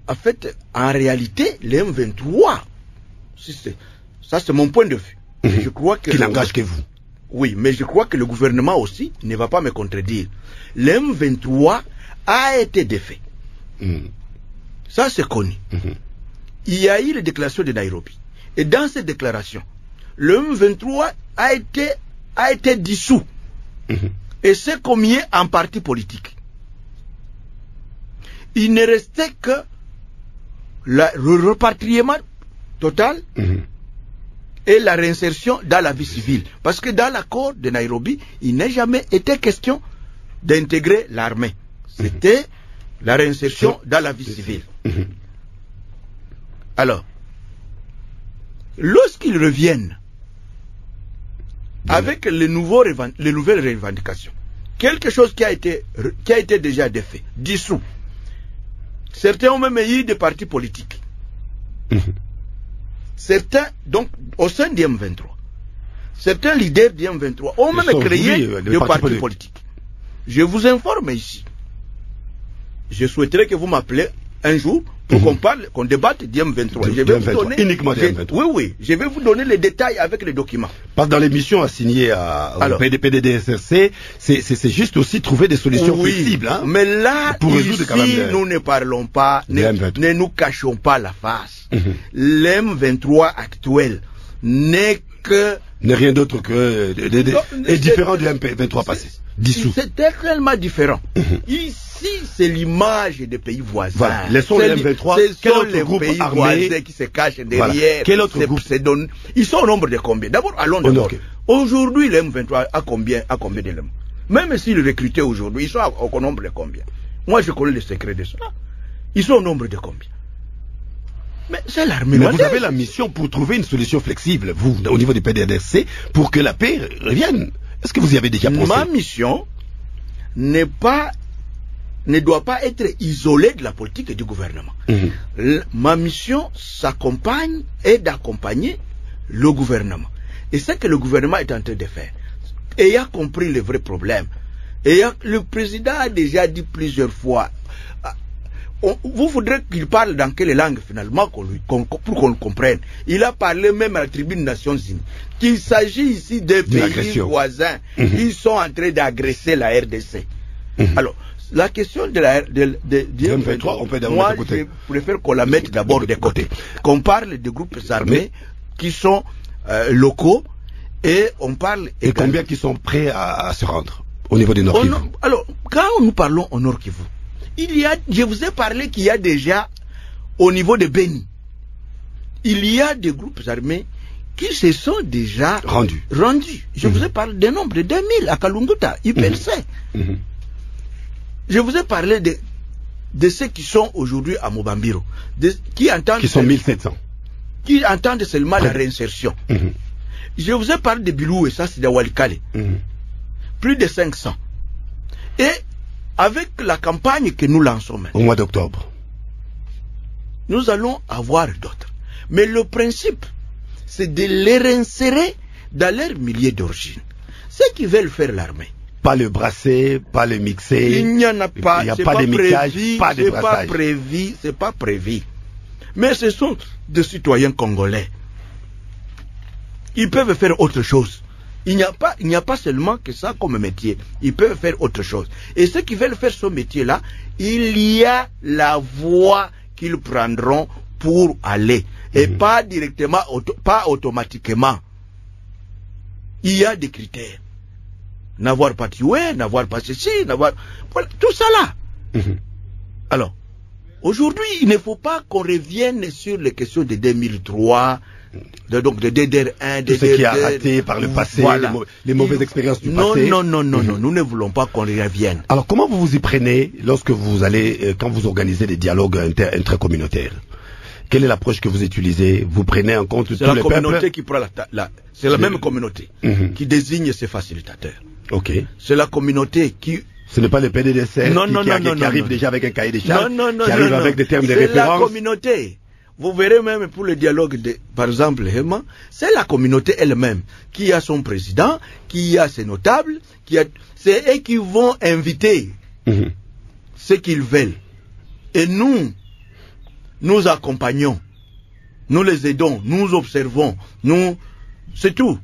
en fait, en réalité, les M23, ça c'est mon point de vue. Je crois que qui n'engage que vous. Oui, mais je crois que le gouvernement aussi ne va pas me contredire. Le M23 a été défait. Ça, c'est connu. Il y a eu les déclarations de Nairobi. Et dans ces déclarations, le M23 a été dissous. Et c'est commis en parti politique. Il ne restait que le repatriement total et la réinsertion dans la vie civile. Parce que dans l'accord de Nairobi, il n'a jamais été question d'intégrer l'armée. C'était la réinsertion dans la vie civile. Alors, lorsqu'ils reviennent avec les nouvelles revendications, quelque chose qui a été déjà défait, dissous, certains ont même eu des partis politiques. Certains, donc, au sein du M23, certains leaders du M23 ont même créé des partis politiques. Je vous informe ici. Je souhaiterais que vous m'appelez un jour pour qu'on parle, qu'on débatte du M23. Je vais vous donner, uniquement du M23. Oui, je vais vous donner les détails avec les documents. Parce que dans l'émission assignée au PDD-SRC, c'est juste aussi trouver des solutions flexibles. Hein, mais là, pour ici, nous ne parlons pas, ne nous cachons pas la face. L'M23 actuel n'est rien d'autre que est différent du M23 passé. Dissous. C'est tellement différent. Ici, c'est l'image des pays voisins. Voilà. Laissons le M23. Quel autre groupe pays armé voisins qui se cachent derrière. Quel autre groupe Ils sont au nombre de combien? D'abord, allons d'abord. Aujourd'hui, le M23 a combien d'éléments? Même s'ils recrutaient aujourd'hui, ils sont au nombre de combien? Moi, je connais le secret de cela. Ils sont au nombre de combien? Mais c'est l'armée. Mais vous avez la mission pour trouver une solution flexible, vous, au niveau du PDDRC, pour que la paix revienne. Est-ce que vous y avez déjà pensé? Ma mission n'est pas ne doit pas être isolé de la politique du gouvernement. Ma mission s'accompagne et d'accompagner le gouvernement. Et ce que le gouvernement est en train de faire, ayant compris les vrais problèmes, le président a déjà dit plusieurs fois, vous voudrez qu'il parle dans quelle langue finalement pour qu'on le comprenne. Il a parlé même à la tribune des Nations Unies qu'il s'agit ici des pays voisins qui sont en train d'agresser la RDC. Alors, la question de la moi je préfère qu'on la mette d'abord de côté. Qu'on parle de groupes armés qui sont locaux et on parle... Et combien qui sont prêts à se rendre au niveau du Nord Kivu? Alors, quand nous parlons au Nord Kivu, je vous ai parlé qu'il y a déjà au niveau de Beni, il y a des groupes armés qui se sont déjà rendus. Je vous ai parlé des nombres de 2000 à Kalunguta, IPLC. Je vous ai parlé de ceux qui sont aujourd'hui à Mobambiro, qui sont 1700. Qui entendent seulement la réinsertion. Je vous ai parlé de Bilou et ça c'est de Walikale. Plus de 500. Et avec la campagne que nous lançons maintenant, au mois d'octobre, nous allons avoir d'autres. Mais le principe, c'est de les réinsérer dans leur milieu d'origine. Ceux qui veulent faire l'armée. Pas le brasser, pas le mixer. Il n'y en a pas. Il n'y a pas de mixage, pas de brassage. C'est pas prévu. Mais ce sont des citoyens congolais. Ils peuvent faire autre chose. Il n'y a pas seulement que ça comme métier. Ils peuvent faire autre chose. Et ceux qui veulent faire ce métier-là, il y a la voie qu'ils prendront pour aller. Et pas directement, pas automatiquement. Il y a des critères. N'avoir pas tué, n'avoir pas ceci, n'avoir... Voilà, tout ça là. Alors, aujourd'hui, il ne faut pas qu'on revienne sur les questions de 2003, donc de DDR1, tout ce qui a raté par le passé, voilà. les mauvaises expériences du passé. Non, nous ne voulons pas qu'on y revienne. Alors, comment vous vous y prenez lorsque vous allez, quand vous organisez des dialogues intracommunautaires? Quelle est l'approche que vous utilisez? Vous prenez en compte tous les peuples? Qui prend c'est la même communauté qui désigne ses facilitateurs. Ok. C'est la communauté qui... Ce n'est pas le PDDC qui arrive déjà avec un cahier des charges, qui arrive avec des termes de référence. C'est la communauté. Vous verrez même pour le dialogue, par exemple, c'est la communauté elle-même qui a son président, qui a ses notables, c'est eux qui vont inviter ce qu'ils veulent. Et nous accompagnons, nous les aidons, nous observons, c'est tout.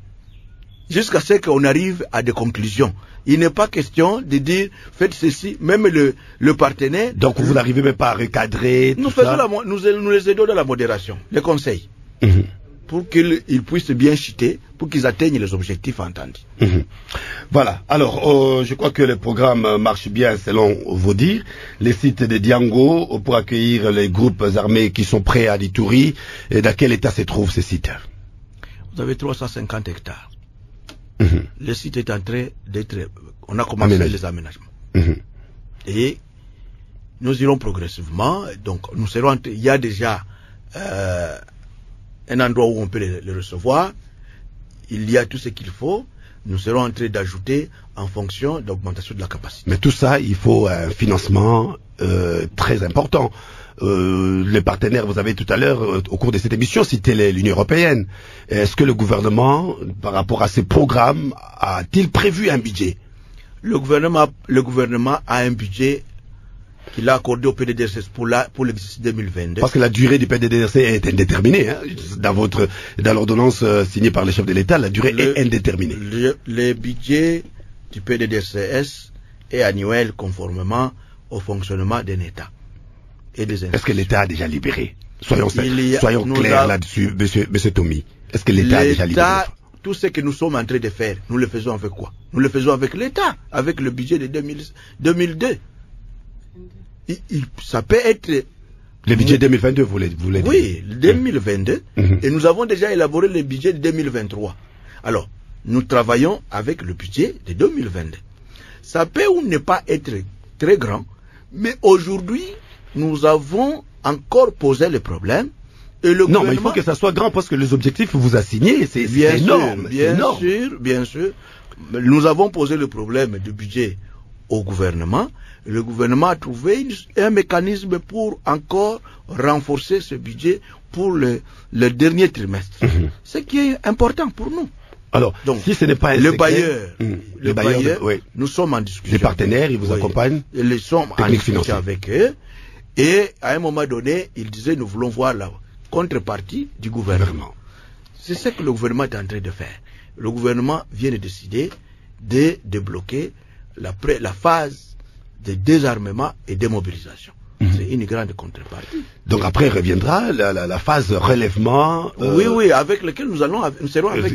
Jusqu'à ce qu'on arrive à des conclusions. Il n'est pas question de dire faites ceci, même le partenaire. Donc vous n'arrivez même pas à recadrer. Nous les aidons dans la modération, les conseils, pour qu'ils puissent bien chuter, pour qu'ils atteignent les objectifs entendus. Voilà. Alors, je crois que le programme marche bien selon vos dires. Les sites de Diango pour accueillir les groupes armés qui sont prêts à l'Ituri. Et dans quel état se trouvent ces sites? Vous avez 350 hectares. Le site est en train d'être... On a commencé les aménagements. Et nous irons progressivement. Donc, nous serons... Il y a déjà un endroit où on peut les recevoir. Il y a tout ce qu'il faut. Nous serons en train d'ajouter en fonction de l'augmentation de la capacité. Mais tout ça, il faut un financement très important. Les partenaires, vous avez tout à l'heure, au cours de cette émission, cité l'Union européenne. Est-ce que le gouvernement, par rapport à ces programmes, a-t-il prévu un budget? Le gouvernement a un budget qu'il a accordé au PDDRC pour l'exercice 2022. Parce que la durée du PDDRC est indéterminée. Hein. Dans l'ordonnance signée par le chef de l'État, la durée est indéterminée. Le budget du PDDRCS est annuel conformément au fonctionnement d'un État. Est-ce que l'État a déjà libéré? Soyons clairs là-dessus, monsieur Tommy. Est-ce que l'État a déjà libéré? Tout ce que nous sommes en train de faire, nous le faisons avec quoi? Nous le faisons avec l'État, avec le budget de 2002. Ça peut être... Le budget 2022, vous l'avez dit? Oui, 2022. Et nous avons déjà élaboré le budget de 2023. Alors, nous travaillons avec le budget de 2022. Ça peut ou ne pas être très grand, mais aujourd'hui, nous avons encore posé le problème. Et non, mais il faut que ça soit grand parce que les objectifs que vous assignez, c'est énorme. Bien sûr. Nous avons posé le problème du budget au gouvernement. Le gouvernement a trouvé un mécanisme pour encore renforcer ce budget pour le dernier trimestre. Ce qui est important pour nous. Alors, donc, si ce n'est pas un le secret, bailleur, oui. Nous sommes en discussion. Les partenaires, ils vous accompagnent. Ils sont en discussion avec eux. Et à un moment donné, ils disaient, nous voulons voir la contrepartie du gouvernement. C'est ce que le gouvernement est en train de faire. Le gouvernement vient de décider de débloquer la phase de désarmement et démobilisation. C'est une grande contrepartie. Donc après reviendra la phase relèvement. Oui, avec laquelle nous serons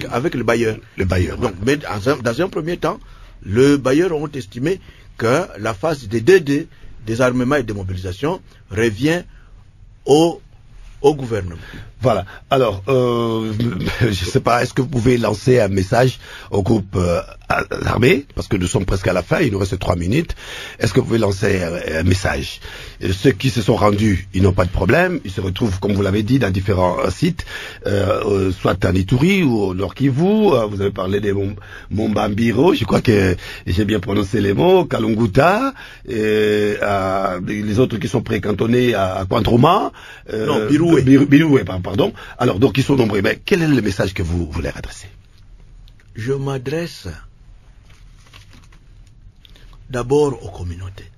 avec le bailleur. Le bailleur. Donc, mais dans un premier temps, le bailleur ont estimé que la phase de désarmement et démobilisation revient au gouvernement. Voilà. Alors, je ne sais pas, est-ce que vous pouvez lancer un message au groupe armé, parce que nous sommes presque à la fin, il nous reste 3 minutes. Est-ce que vous pouvez lancer un message? Ceux qui se sont rendus, ils n'ont pas de problème, ils se retrouvent, comme vous l'avez dit, dans différents sites, soit à Ituri ou au Nord Kivu, vous avez parlé de Mombambiro, je crois que j'ai bien prononcé les mots, Kalunguta, les autres qui sont précantonnés à Kwantroma, non, Biroué. Biroué, pardon. Alors, donc, ils sont nombreux. Mais quel est le message que vous voulez adresser? Je m'adresse d'abord aux communautés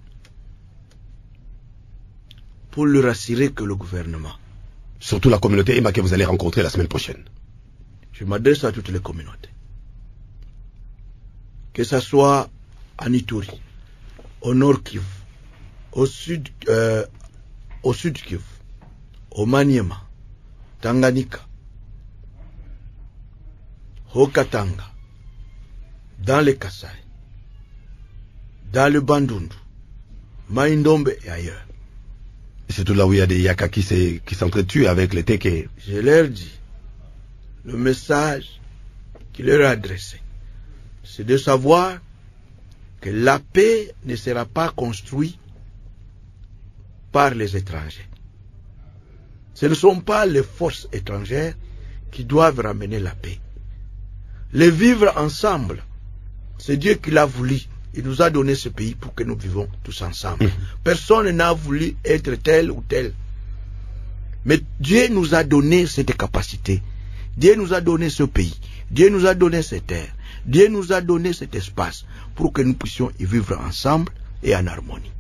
pour leur assurer que le gouvernement, surtout la communauté Ima que vous allez rencontrer la semaine prochaine. Je m'adresse à toutes les communautés, que ce soit à Ituri, au Nord Kivu, au Sud Kivu, au Maniema, Tanganyika, au Katanga, dans le Kasaï, dans le Bandundu, Maïndombe et ailleurs. C'est tout là où il y a des Yaka qui s'entretuent avec les Teke. Je leur dis, le message qui leur est adressé, c'est de savoir que la paix ne sera pas construite par les étrangers. Ce ne sont pas les forces étrangères qui doivent ramener la paix. Les vivre ensemble, c'est Dieu qui l'a voulu. Il nous a donné ce pays pour que nous vivons tous ensemble. Personne n'a voulu être tel ou tel. Mais Dieu nous a donné cette capacité. Dieu nous a donné ce pays. Dieu nous a donné cette terre. Dieu nous a donné cet espace pour que nous puissions y vivre ensemble et en harmonie.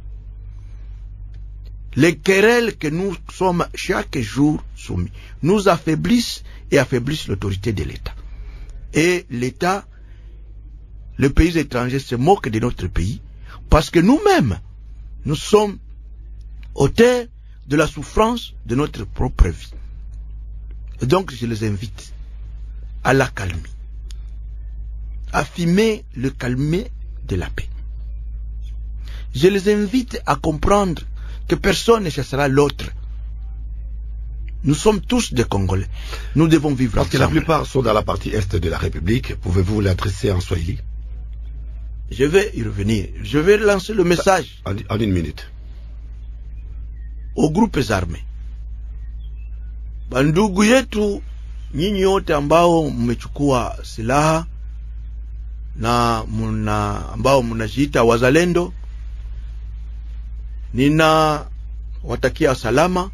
Les querelles que nous sommes chaque jour soumis nous affaiblissent et affaiblissent l'autorité de l'État. Et l'État, les pays étrangers se moquent de notre pays parce que nous-mêmes, nous sommes auteurs de la souffrance de notre propre vie. Et donc je les invite à la calmer, à fumer le calmer de la paix. Je les invite à comprendre que personne ne chassera l'autre. Nous sommes tous des Congolais. Nous devons vivre ensemble. Parce que la plupart sont dans la partie est de la République. Pouvez-vous l'adresser en Swahili? Je vais y revenir. Je vais lancer le message. En 1 minute. Aux groupes armés. Bandugu yetu, nyinyi wote ambao mmechukua silaha na ambao mnajiita wazalendo, nina watakia salama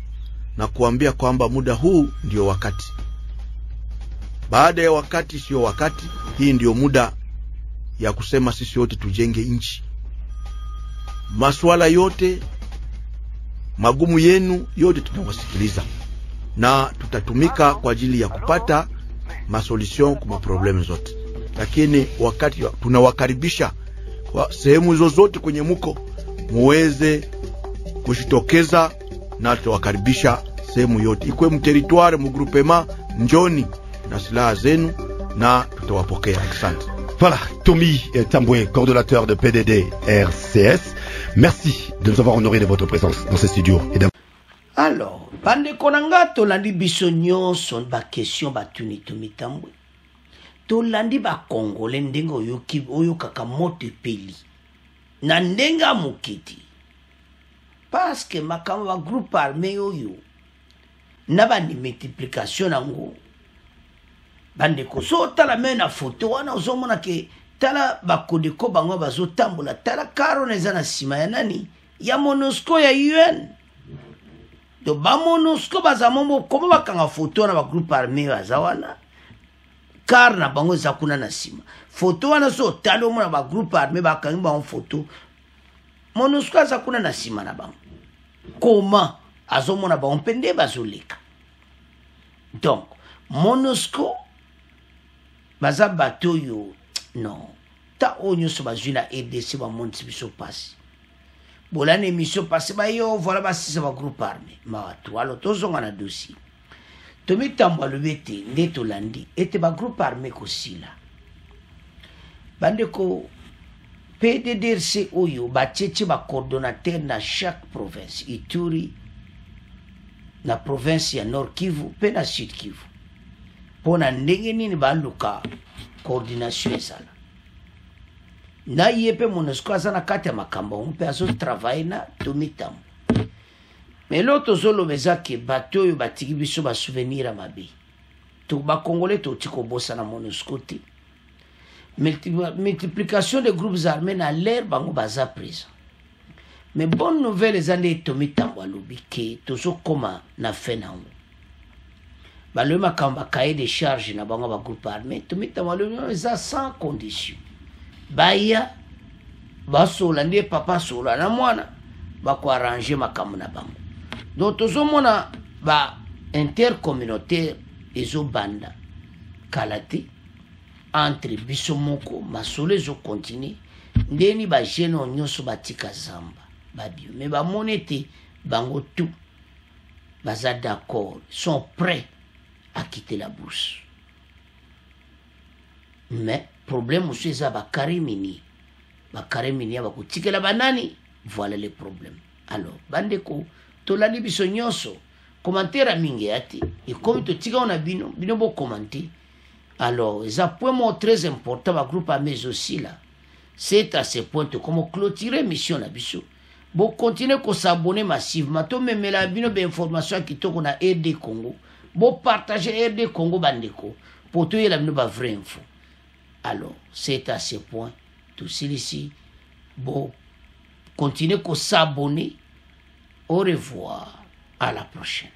na kuambia kwamba muda huu ndio wakati. Baada ya wakati sio wakati, hii ndio muda ya kusema sisi wote tujenge nchi. Masuala yote magumu yenu yote tunawasikiliza na tutatumika kwa ajili ya kupata masolution kwa problemu zote. Lakini wakati tunawakaribisha kwa sehemu zozote kwenye muko muweze kushitokeza na tuwakaribisha sehemu yote. Ikwe mteritoire mugrupema njoni na silaha zenu na tutawapokea. Asante. Voilà, Tommy Tambwe, coordonnateur de PDD RCS. Merci de nous avoir honoré de votre présence dans ce studio. Alors, bande konanga tolandi biso nyonso ba question batuni Tommy Tambwe. Tolandi ba Congolais ndenga oyo kaka moto peli. Na ndenga mukiti. Parce que makambo ba groupe armé oyo na ba ni multiplication nango. Bande ko so tala mena photo wana ozomona ke tala bakodeko bango bazotambola tala karo neza na nsima ya nani ya MONUSCO ya UN do ba MONUSCO bazamomo koma bakanga foto na bagroupe armé baza wana car na bango eza kuna na nsima foto wana so tala omona bagroupe armé bakangi bango foto MONUSCO aza kuna na nsima na bango koma azomona bango mpe nde bazoleka donc MONUSCO baza bato oyo non ta oyo nyonso bazwi na RDC bamonisi biso pasi bolana émission pasi bayo voilà basisa bagroupe armé mawatu alo tozonga na dossier tomitambo alobi ete nde tolandi ete bagroupe armé kosila bandeko PDDRC oyo batie bacoordonnateur na chaque province Ituri na province ya Nord Kivu mpe na Sud Kivu mpona ndenge nini baluka coordination ezala na ye mpe MONUSCO aza na kati ya makambo mpe azotravaille na tomitambo me lo tozoloba eza ke bato oyo batiki biso basouvenir ya mabe bakongolais toti kobosa na MONUSCO te multiplication de groupes armés na l'air bango baza présent mais bonne nouvelle eza nde tomitambo alobi ke tozokoma na fe nango balobi makambo bakaye de charge na bango bagroupe armé tomitambo alobi eza sans condition baya basola nde papa sola na mwana bakoarrange makambo na bango donc tozomona ba intercommunautaire ezobanda kala te entre biso moko masolo ezokontinue ndeni bagene oyo nyonso batika zamba babio me bamoni ete bango tout baza d'accord sont prêts à quitter la bourse mais problème mosusu eza bakare mini ya bakotikela banani voilà le problème alors bandeko tolandi biso nyonso commentaire mingi ya te ekomi totikao na bino bokomante alors eza point mo très important bagroupe armés aussi là c'est à ce point comme clôturer mission na biso bokontinue kosabone massivement tomemela bino bainformation ya kitoko na RD Congo bopartage RD Congo bandeko po toyela bino bavrai info. Alors, c'est à ce point, tout ici, bon, continuez à s'abonner. Au revoir, à la prochaine.